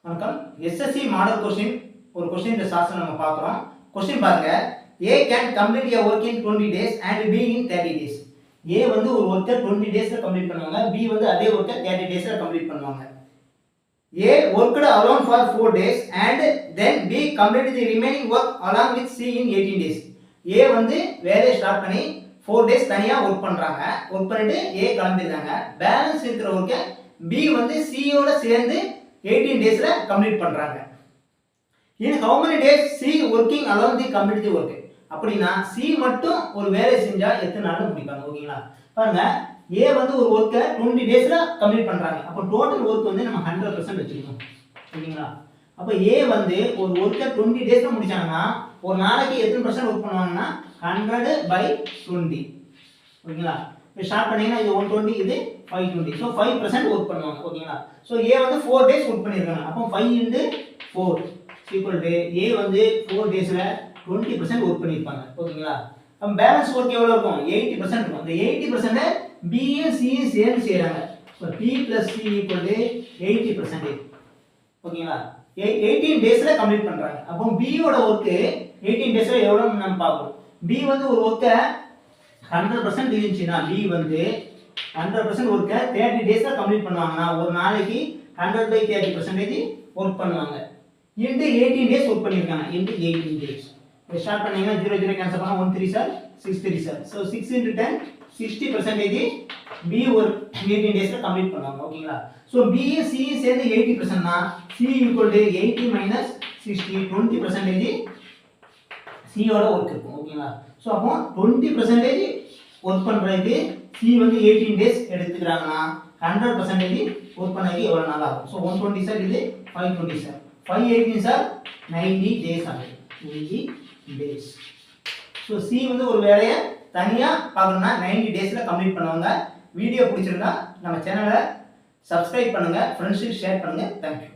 வணக்கம். SSC model question ஒரு question இந்த சார்ட்ஸ் நம்ம பார்க்குறோம். கொஸ்டின் பாருங்க. A can complete a work in 20 days and B in 30 days. A வந்து ஒரு ஒர்க்கை 20 டேஸ்ல கம்ப்ளீட் பண்ணுவாங்க. B வந்து அதே ஒர்க்கை 30 டேஸ்ல கம்ப்ளீட் பண்ணுவாங்க. A worked alone for 4 days and then B completed the remaining work along with C in 18 days. A வந்து வேலையை ஸ்டார்ட் பண்ணி 4 டேஸ் தனியா ஒர்க் பண்றாங்க. ஒர்க் பண்ணிட்டு A கிளம்பிடுறாங்க. பேலன்ஸ் இருக்கிற ஒர்க்கை B வந்து C யோட சேர்ந்து 18 daysல கம்ப்ளீட் பண்றாங்க. In how many days C working alone the complete the work? அப்படினா C மட்டும் ஒரு வேலை செஞ்சா எத்தனை நாள்ல முடிப்பாங்க? ஓகேங்களா? பாருங்க, A வந்து ஒரு வொர்க்க 20 டேஸ்ல கம்ப்ளீட் பண்றாங்க. அப்ப டோட்டல் வொர்க் வந்து நம்ம 100% வெச்சுக்கணும். ஓகேங்களா? அப்ப A வந்து ஒரு வொர்க்க 20 டேஸ்ல முடிச்சாங்கன்னா ஒரு நாளைக்கு எத்தனை % வொர்க் பண்ணுவாங்கன்னா 100/20. ஓகேங்களா? இப்போ ஸ்டார்ட் பண்ணீங்கன்னா இது 120, இது 520. ஸோ 5% ஒர்க் பண்ணுவாங்க. ஓகேங்களா? ஸோ ஏ வந்து 4 டேஸ் ஒர்க் பண்ணியிருக்காங்க. அப்போ 5 × 4 ஈக்குவல் டு ஏ வந்து 4 டேஸில் 20% ஒர்க் பண்ணியிருப்பாங்க. ஓகேங்களா? அப்போ பேலன்ஸ் ஒர்க் எவ்வளோ இருக்கும்? 80% இருக்கும். அந்த 80%-ஐ பியும் சியும் சேர்ந்து செய்கிறாங்க. So B + C equal to 80%. ஓகேங்களா? 18 டேஸில் கம்ப்ளீட் பண்ணுறாங்க. அப்போ பியோட ஒர்க்கு 18 டேஸில் எவ்வளோன்னு நம்ம பார்க்கணும். பி வந்து ஒரு ஒர்க்கை 100% இருந்துச்சுன்னா B வந்து 100% ஒர்க்கை 30 டேஸ்ல கம்ப்ளீட் பண்ணுவாங்கன்னா ஒரு நாளைக்கு 100/30% ஒர்க் பண்ணுவாங்க. இன்டு 18 டேஸ் ஒர்க் பண்ணிருக்காங்க. Into 18 days. ஸ்டார்ட் பண்ணீங்கன்னா 0 0 கேன்சல் பண்ணா 1 3 சார் 6 3 சார். சோ 6 × 10 60% B ஒரு 18 டேஸ்ல கம்ப்ளீட் பண்ணுவாங்க. ஓகேங்களா? சோ B C சேர்ந்து 80% னா C = 80 - 60 20% C யோட ஒர்க் இருக்கும். ஓகேங்களா? சோ அப்போ 20% ஒர்க் பண்றதுக்கு C வந்து 18 டேஸ் எடுத்துக்கறாங்கன்னா 100% ஒர்க் பண்ணதுக்கு எவ்வளவு நாள் ஆகும்? சோ 120 சார், இது 520 சார். 5 18 சார் 90 டேஸ் ஆகும். 90 டேஸ். சோ C வந்து ஒரு வேலையை தனியா பார்க்கணும்னா 90 டேஸ்ல கம்ப்ளீட் பண்ணுவாங்க. வீடியோ பிடிச்சிருந்தா நம்ம சேனலை சப்ஸ்கிரைப் பண்ணுங்க, ஃப்ரெண்ட்ஸுக்கு ஷேர் பண்ணுங்க. Thank you.